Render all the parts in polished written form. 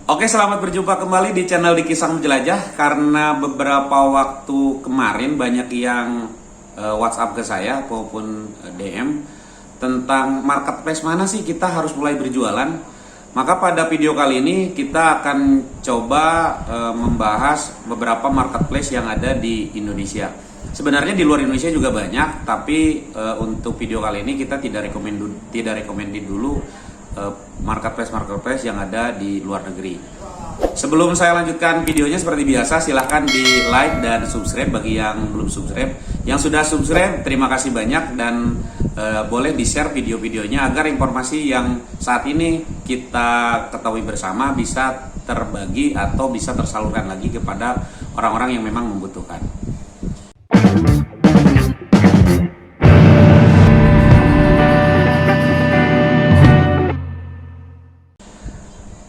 Oke, selamat berjumpa kembali di channel Diki Sang Menjelajah. Karena beberapa waktu kemarin banyak yang WhatsApp ke saya maupun DM tentang marketplace mana sih kita harus mulai berjualan. Maka pada video kali ini kita akan coba membahas beberapa marketplace yang ada di Indonesia. Sebenarnya di luar Indonesia juga banyak, tapi untuk video kali ini kita tidak recommended dulu marketplace yang ada di luar negeri. Sebelum saya lanjutkan videonya, seperti biasa silahkan di like dan subscribe bagi yang belum subscribe. Yang sudah subscribe, terima kasih banyak, dan boleh di share video-videonya agar informasi yang saat ini kita ketahui bersama bisa terbagi atau bisa tersalurkan lagi kepada orang-orang yang memang membutuhkan.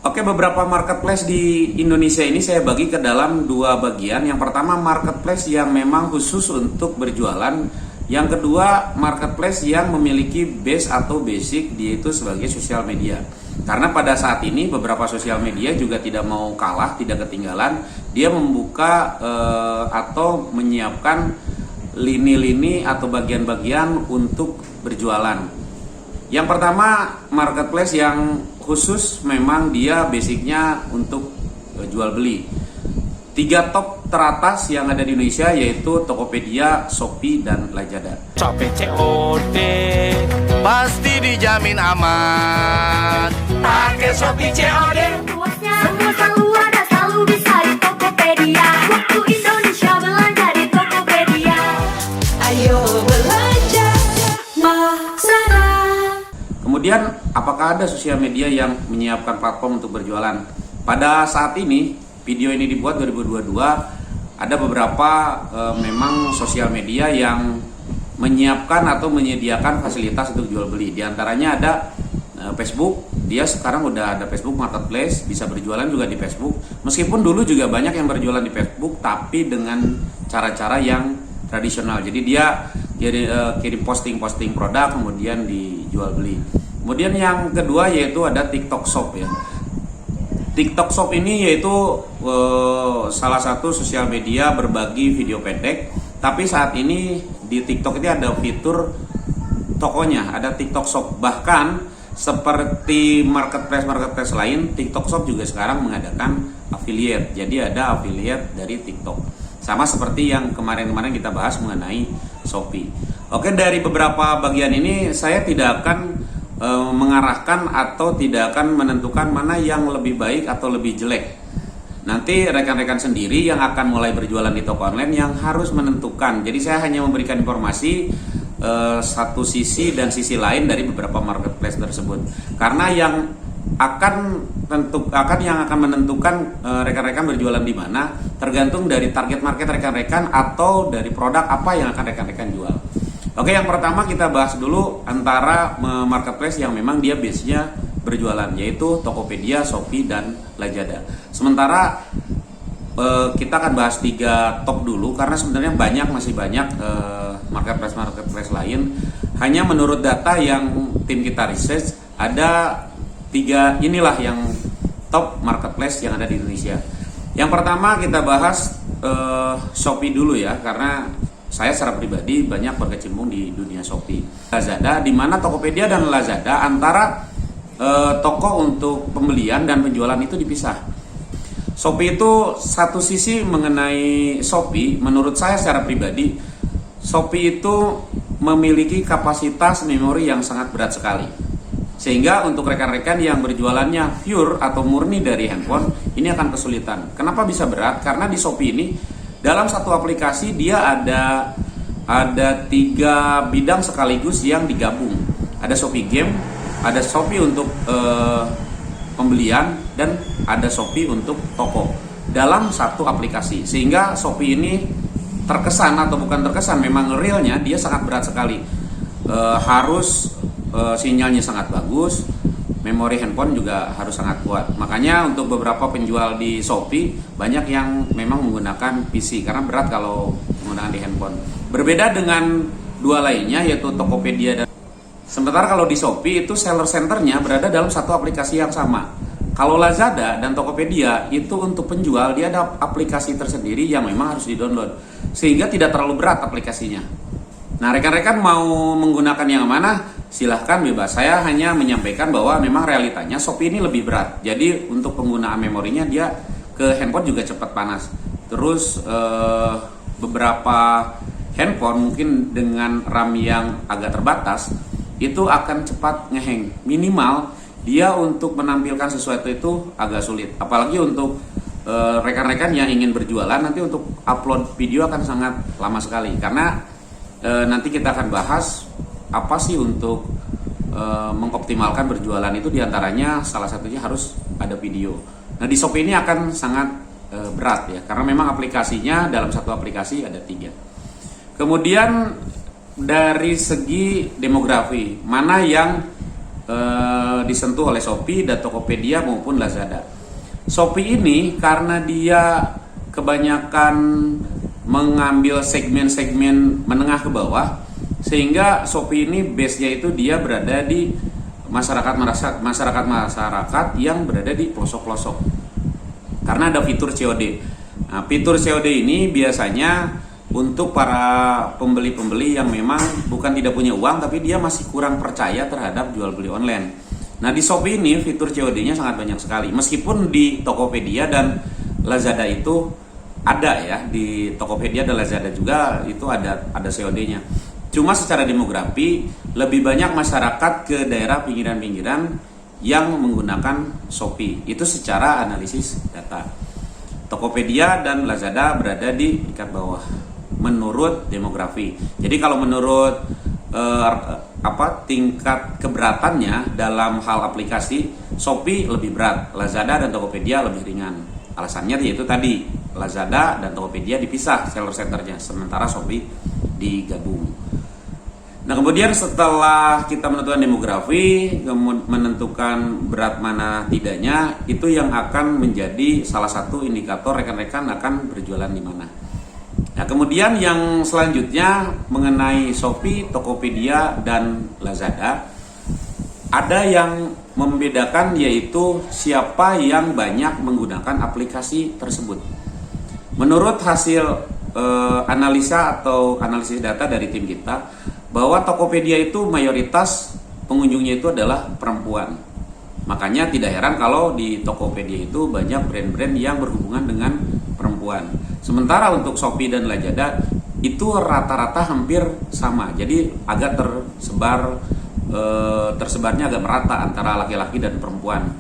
Oke, beberapa marketplace di Indonesia ini saya bagi ke dalam dua bagian. Yang pertama, marketplace yang memang khusus untuk berjualan. Yang kedua, marketplace yang memiliki base atau basic, yaitu sebagai sosial media. Karena pada saat ini beberapa sosial media juga tidak mau kalah, tidak ketinggalan. Dia membuka atau menyiapkan lini-lini atau bagian-bagian untuk berjualan. Yang pertama, marketplace yang khusus memang dia basicnya untuk jual beli. 3 top teratas yang ada di Indonesia yaitu Tokopedia, Shopee, dan Lazada. Shopee COD pasti dijamin aman. Pakai Shopee COD. Semua selalu ada, selalu bisa di Tokopedia. Waktu Indonesia belanja di Tokopedia. Ayo belanja maksana. Kemudian, apakah ada sosial media yang menyiapkan platform untuk berjualan? Pada saat ini, video ini dibuat 2022, ada beberapa memang sosial media yang menyiapkan atau menyediakan fasilitas untuk jual beli. Di antaranya ada Facebook. Dia sekarang udah ada Facebook Marketplace, bisa berjualan juga di Facebook. Meskipun dulu juga banyak yang berjualan di Facebook, tapi dengan cara-cara yang tradisional. Jadi dia kirim posting produk kemudian dijual beli. Kemudian yang kedua yaitu ada TikTok Shop ya. TikTok Shop ini yaitu salah satu sosial media berbagi video pendek. Tapi saat ini di TikTok ini ada fitur tokonya, ada TikTok Shop. Bahkan seperti marketplace lain, TikTok Shop juga sekarang mengadakan affiliate. Jadi ada affiliate dari TikTok. Sama seperti yang kemarin-kemarin kita bahas mengenai Shopee. Oke, dari beberapa bagian ini saya tidak akan mengarahkan atau tidak akan menentukan mana yang lebih baik atau lebih jelek. Nanti rekan-rekan sendiri yang akan mulai berjualan di toko online yang harus menentukan. Jadi saya hanya memberikan informasi satu sisi dan sisi lain dari beberapa marketplace tersebut. Karena yang akan menentukan rekan-rekan berjualan di mana tergantung dari target market rekan-rekan atau dari produk apa yang akan rekan-rekan jual. Oke, yang pertama kita bahas dulu antara marketplace yang memang dia base-nya berjualan, yaitu Tokopedia, Shopee, dan Lazada. Sementara kita akan bahas 3 top dulu karena sebenarnya masih banyak marketplace lain. Hanya menurut data yang tim kita research, ada 3 inilah yang top marketplace yang ada di Indonesia. Yang pertama kita bahas Shopee dulu ya, karena saya secara pribadi banyak berkecimpung di dunia Shopee. Lazada, di mana Tokopedia dan Lazada antara toko untuk pembelian dan penjualan itu dipisah. Shopee itu satu sisi mengenai Shopee, menurut saya secara pribadi, Shopee itu memiliki kapasitas memori yang sangat berat sekali. Sehingga untuk rekan-rekan yang berjualannya pure atau murni dari handphone, ini akan kesulitan. Kenapa bisa berat? Karena di Shopee ini dalam satu aplikasi dia ada 3 bidang sekaligus yang digabung. Ada Shopee Game, ada Shopee untuk pembelian, dan ada Shopee untuk toko dalam satu aplikasi. Sehingga Shopee ini terkesan atau bukan terkesan, memang realnya dia sangat berat sekali. Harus sinyalnya sangat bagus, memori handphone juga harus sangat kuat. Makanya untuk beberapa penjual di Shopee banyak yang memang menggunakan PC karena berat kalau menggunakan di handphone. Berbeda dengan 2 lainnya yaitu Tokopedia dan Sementara kalau di Shopee itu seller centernya berada dalam satu aplikasi yang sama. Kalau Lazada dan Tokopedia itu untuk penjual dia ada aplikasi tersendiri yang memang harus di-download, sehingga tidak terlalu berat aplikasinya. Nah, rekan-rekan mau menggunakan yang mana? Silahkan bebas. Saya hanya menyampaikan bahwa memang realitanya Shopee ini lebih berat. Jadi untuk penggunaan memorinya dia ke handphone juga cepat panas. Terus beberapa handphone mungkin dengan RAM yang agak terbatas itu akan cepat ngehang. Minimal dia untuk menampilkan sesuatu itu agak sulit. Apalagi untuk rekan-rekan yang ingin berjualan, nanti untuk upload video akan sangat lama sekali. Karena nanti kita akan bahas apa sih untuk mengoptimalkan berjualan itu, diantaranya salah satunya harus ada video. Nah, di Shopee ini akan sangat berat ya, karena memang aplikasinya dalam satu aplikasi ada 3. Kemudian dari segi demografi, mana yang disentuh oleh Shopee dan Tokopedia maupun Lazada. Shopee ini karena dia kebanyakan mengambil segmen-segmen menengah ke bawah, sehingga Shopee ini base-nya itu dia berada di masyarakat yang berada di pelosok-pelosok. Karena ada fitur COD. Nah, fitur COD ini biasanya untuk para pembeli-pembeli yang memang bukan tidak punya uang, tapi dia masih kurang percaya terhadap jual beli online. Nah, di Shopee ini fitur COD-nya sangat banyak sekali. Meskipun di Tokopedia dan Lazada itu ada ya, di Tokopedia dan Lazada juga itu ada COD-nya. Cuma secara demografi lebih banyak masyarakat ke daerah pinggiran-pinggiran yang menggunakan Shopee. Itu secara analisis data. Tokopedia dan Lazada berada di tingkat bawah menurut demografi. Jadi kalau menurut tingkat keberatannya dalam hal aplikasi, Shopee lebih berat, Lazada dan Tokopedia lebih ringan. Alasannya yaitu tadi, Lazada dan Tokopedia dipisah seller centernya, sementara Shopee digabung. Nah, kemudian setelah kita menentukan demografi, menentukan berat mana tidaknya, itu yang akan menjadi salah satu indikator rekan-rekan akan berjualan di mana. Nah, kemudian yang selanjutnya mengenai Shopee, Tokopedia, dan Lazada, ada yang membedakan yaitu siapa yang banyak menggunakan aplikasi tersebut. Menurut hasil analisa atau analisis data dari tim kita, bahwa Tokopedia itu mayoritas pengunjungnya itu adalah perempuan. Makanya tidak heran kalau di Tokopedia itu banyak brand-brand yang berhubungan dengan perempuan. Sementara untuk Shopee dan Lazada itu rata-rata hampir sama. Jadi agak tersebarnya agak merata antara laki-laki dan perempuan.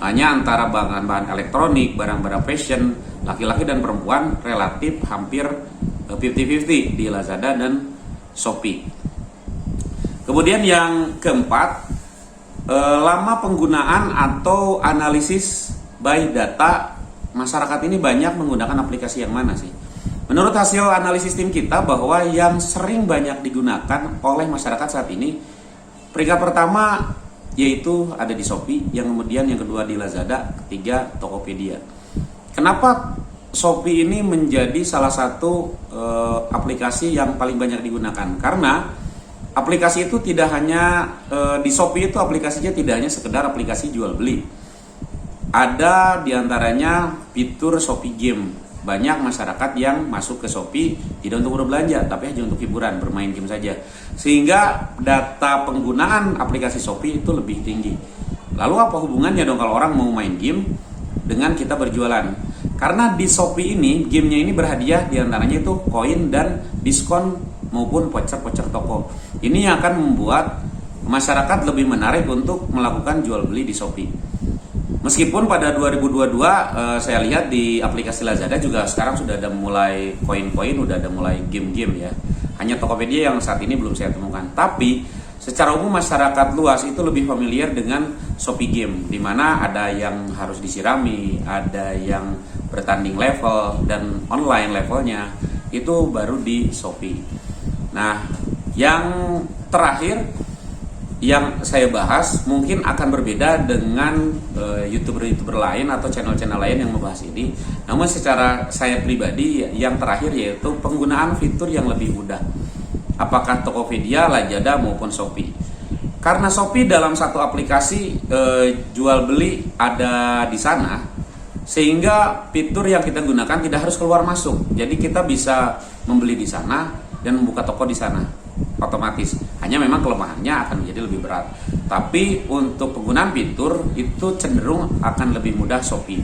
Hanya antara bahan-bahan elektronik, barang-barang fashion, laki-laki dan perempuan relatif hampir 50-50 di Lazada dan Shopee. Kemudian yang keempat, lama penggunaan atau analisis by data. Masyarakat ini banyak menggunakan aplikasi yang mana sih? Menurut hasil analisis tim kita, bahwa yang sering banyak digunakan oleh masyarakat saat ini, peringkat pertama yaitu ada di Shopee, yang kemudian yang kedua di Lazada, ketiga Tokopedia. Kenapa Shopee ini menjadi salah satu aplikasi yang paling banyak digunakan? Karena aplikasi itu tidak hanya di Shopee itu aplikasinya tidak hanya sekedar aplikasi jual beli. Ada diantaranya fitur Shopee Game. Banyak masyarakat yang masuk ke Shopee tidak untuk berbelanja, tapi hanya untuk hiburan, bermain game saja. Sehingga data penggunaan aplikasi Shopee itu lebih tinggi. Lalu apa hubungannya dong kalau orang mau main game dengan kita berjualan? Karena di Shopee ini, gamenya ini berhadiah diantaranya itu koin dan diskon maupun voucher-voucher toko. Ini yang akan membuat masyarakat lebih menarik untuk melakukan jual beli di Shopee. Meskipun pada 2022 saya lihat di aplikasi Lazada juga sekarang sudah ada mulai koin-koin, udah ada mulai game-game ya. Hanya Tokopedia yang saat ini belum saya temukan. Tapi secara umum masyarakat luas itu lebih familiar dengan Shopee Game, di mana ada yang harus disirami, ada yang bertanding level, dan online levelnya itu baru di Shopee. Nah, yang terakhir yang saya bahas mungkin akan berbeda dengan YouTuber-YouTuber lain atau channel-channel lain yang membahas ini. Namun secara saya pribadi, yang terakhir yaitu penggunaan fitur yang lebih mudah. Apakah Tokopedia, Lazada maupun Shopee. Karena Shopee dalam satu aplikasi jual beli ada di sana, sehingga fitur yang kita gunakan tidak harus keluar masuk. Jadi kita bisa membeli di sana dan membuka toko di sana otomatis. Hanya memang kelemahannya akan menjadi lebih berat. Tapi untuk penggunaan fitur itu cenderung akan lebih mudah Shopee.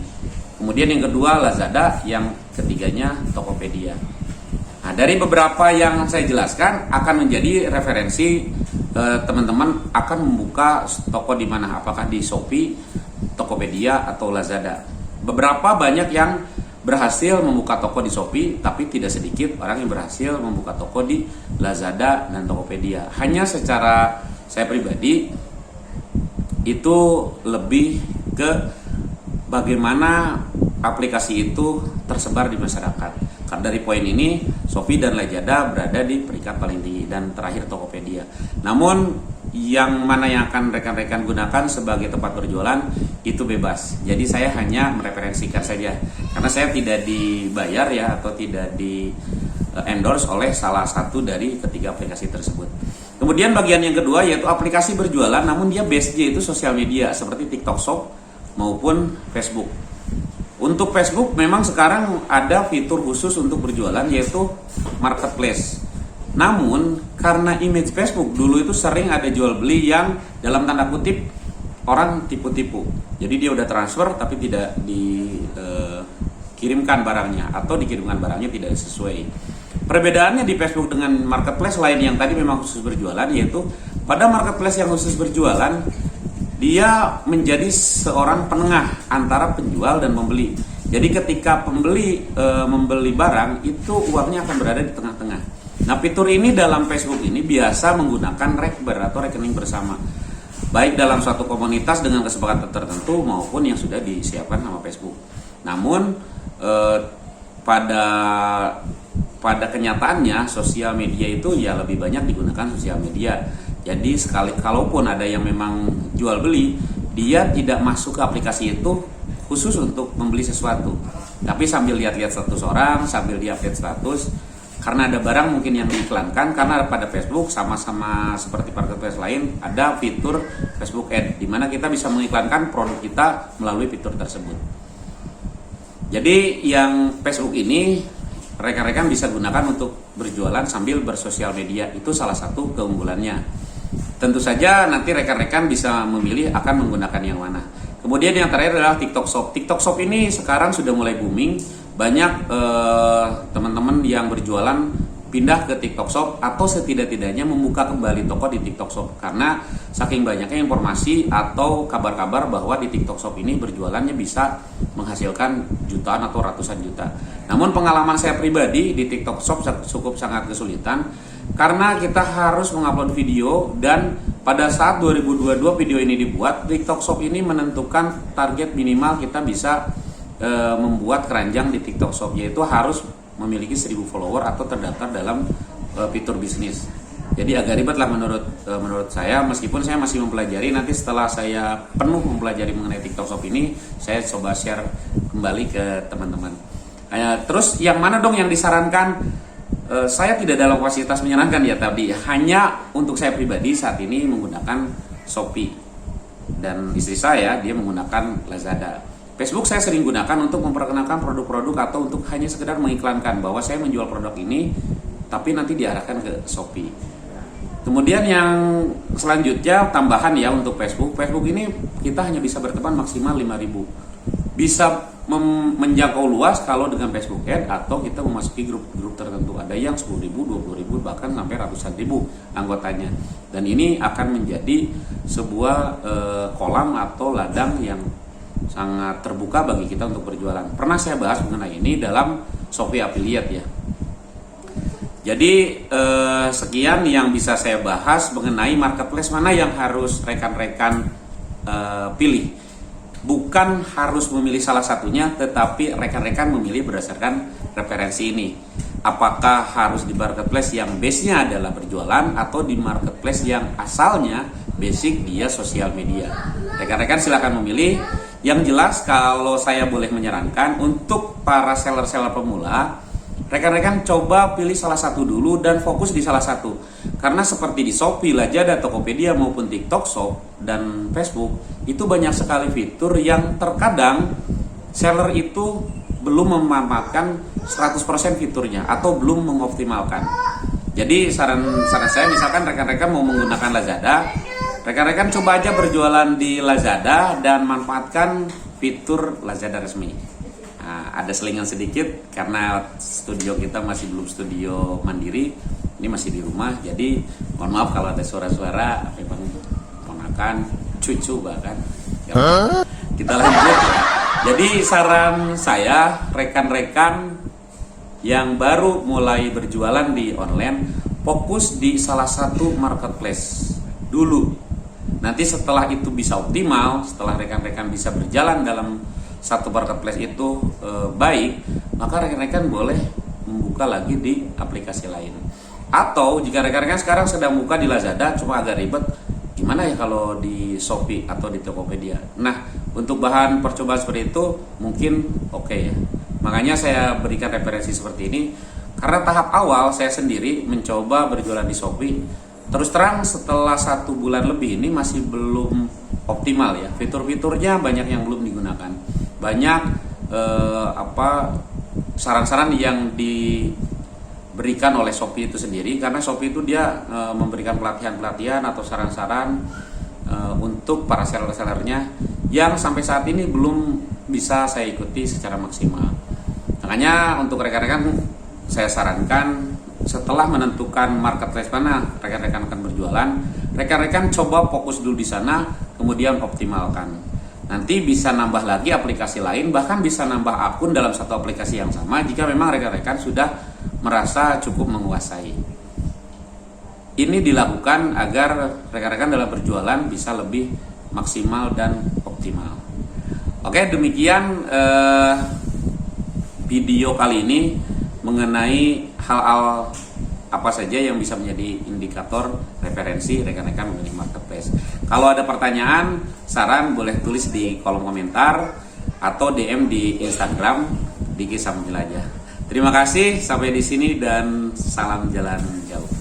Kemudian yang kedua Lazada, yang ketiganya Tokopedia. Nah, dari beberapa yang saya jelaskan akan menjadi referensi teman-teman akan membuka toko di mana, apakah di Shopee, Tokopedia atau Lazada. Beberapa banyak yang berhasil membuka toko di Shopee, tapi tidak sedikit orang yang berhasil membuka toko di Lazada dan Tokopedia. Hanya secara saya pribadi itu lebih ke bagaimana aplikasi itu tersebar di masyarakat. Karena dari poin ini Shopee dan Lazada berada di peringkat paling tinggi dan terakhir Tokopedia. Namun yang mana yang akan rekan-rekan gunakan sebagai tempat berjualan itu bebas. Jadi saya hanya mereferensikan saja karena saya tidak dibayar ya atau tidak di endorse oleh salah satu dari ketiga aplikasi tersebut. Kemudian bagian yang kedua yaitu aplikasi berjualan namun dia base-nya itu sosial media seperti TikTok Shop maupun Facebook. Untuk Facebook memang sekarang ada fitur khusus untuk berjualan yaitu marketplace. Namun karena image Facebook dulu itu sering ada jual beli yang dalam tanda kutip orang tipu-tipu. Jadi dia udah transfer tapi tidak dikirimkan barangnya atau dikirimkan barangnya tidak sesuai. Perbedaannya di Facebook dengan marketplace lain yang tadi memang khusus berjualan yaitu pada marketplace yang khusus berjualan dia menjadi seorang penengah antara penjual dan pembeli. Jadi ketika pembeli membeli barang itu uangnya akan berada di tengah-tengah. Nah fitur ini dalam Facebook ini biasa menggunakan rekber atau rekening bersama, baik dalam suatu komunitas dengan kesepakatan tertentu maupun yang sudah disiapkan sama Facebook. Namun pada kenyataannya sosial media itu ya lebih banyak digunakan sosial media. Jadi kalaupun ada yang memang jual beli, dia tidak masuk ke aplikasi itu khusus untuk membeli sesuatu, tapi sambil lihat-lihat status orang, sambil dia update status. Karena ada barang mungkin yang diiklankan, karena pada Facebook sama-sama seperti marketplace lain ada fitur Facebook Ad di mana kita bisa mengiklankan produk kita melalui fitur tersebut. Jadi yang Facebook ini rekan-rekan bisa gunakan untuk berjualan sambil bersosial media, itu salah satu keunggulannya. Tentu saja nanti rekan-rekan bisa memilih akan menggunakan yang mana. Kemudian yang terakhir adalah TikTok Shop. TikTok Shop ini sekarang sudah mulai booming. Banyak teman-teman yang berjualan pindah ke TikTok Shop atau setidak-tidaknya membuka kembali toko di TikTok Shop karena saking banyaknya informasi atau kabar-kabar bahwa di TikTok Shop ini berjualannya bisa menghasilkan jutaan atau ratusan juta. Namun pengalaman saya pribadi di TikTok Shop cukup sangat kesulitan karena kita harus mengupload video dan pada saat 2022 video ini dibuat, TikTok Shop ini menentukan target minimal kita bisa membuat keranjang di TikTok Shop, yaitu harus memiliki 1000 follower atau terdaftar dalam fitur bisnis. Jadi agak ribet lah menurut saya, meskipun saya masih mempelajari. Nanti setelah saya penuh mempelajari mengenai TikTok Shop ini, saya coba share kembali ke teman-teman. Terus yang mana dong yang disarankan? Saya tidak dalam kapasitas menyarankan ya tadi, hanya untuk saya pribadi saat ini menggunakan Shopee dan istri saya dia menggunakan Lazada. Facebook saya sering gunakan untuk memperkenalkan produk-produk atau untuk hanya sekedar mengiklankan bahwa saya menjual produk ini, tapi nanti diarahkan ke Shopee. Kemudian yang selanjutnya tambahan ya untuk Facebook. Facebook ini kita hanya bisa berteman maksimal 5.000. Bisa menjangkau luas kalau dengan Facebook Ad atau kita memasuki grup-grup tertentu. Ada yang 10.000, 20.000 bahkan sampai ratusan ribu anggotanya. Dan ini akan menjadi sebuah kolam atau ladang yang sangat terbuka bagi kita untuk berjualan. Pernah saya bahas mengenai ini dalam Shopee Affiliate ya. Jadi sekian yang bisa saya bahas mengenai marketplace mana yang harus rekan-rekan pilih. Bukan harus memilih salah satunya, tetapi rekan-rekan memilih berdasarkan referensi ini. Apakah harus di marketplace yang base-nya adalah berjualan atau di marketplace yang asalnya basic dia sosial media. Rekan-rekan silakan memilih. Yang jelas kalau saya boleh menyarankan untuk para seller-seller pemula, rekan-rekan coba pilih salah satu dulu dan fokus di salah satu. Karena seperti di Shopee, Lazada, Tokopedia maupun TikTok Shop dan Facebook, itu banyak sekali fitur yang terkadang seller itu belum memanfaatkan 100% fiturnya atau belum mengoptimalkan. Jadi saran saya, misalkan rekan-rekan mau menggunakan Lazada, rekan-rekan coba aja berjualan di Lazada dan manfaatkan fitur Lazada resmi. Nah, ada selingan sedikit karena studio kita masih belum studio mandiri, ini masih di rumah, jadi mohon maaf kalau ada suara-suara memang ponakan, cucu bahkan. Kita lanjut ya. Jadi saran saya, rekan-rekan yang baru mulai berjualan di online, fokus di salah satu marketplace dulu. Nanti setelah itu bisa optimal, setelah rekan-rekan bisa berjalan dalam satu marketplace itu baik, maka rekan-rekan boleh membuka lagi di aplikasi lain. Atau jika rekan-rekan sekarang sedang buka di Lazada cuma agak ribet, gimana ya kalau di Shopee atau di Tokopedia? Nah, untuk bahan percobaan seperti itu mungkin oke ya. Makanya saya berikan referensi seperti ini karena tahap awal saya sendiri mencoba berjualan di Shopee. Terus terang setelah 1 bulan lebih ini masih belum optimal ya. Fitur-fiturnya banyak yang belum digunakan. Banyak saran-saran yang diberikan oleh Shopee itu sendiri, karena Shopee itu dia memberikan pelatihan-pelatihan atau saran-saran untuk para seller-sellernya yang sampai saat ini belum bisa saya ikuti secara maksimal. Makanya untuk rekan-rekan saya sarankan, setelah menentukan marketplace mana rekan-rekan akan berjualan, rekan-rekan coba fokus dulu di sana, kemudian optimalkan. Nanti bisa nambah lagi aplikasi lain, bahkan bisa nambah akun dalam satu aplikasi yang sama jika memang rekan-rekan sudah merasa cukup menguasai. Ini dilakukan agar rekan-rekan dalam berjualan bisa lebih maksimal dan optimal. Oke, demikian video kali ini mengenai hal-hal apa saja yang bisa menjadi indikator referensi rekan-rekan memilih marketplace. Kalau ada pertanyaan, saran boleh tulis di kolom komentar atau DM di Instagram Diki Sam Jelajah. Terima kasih, sampai di sini dan salam jalan jauh.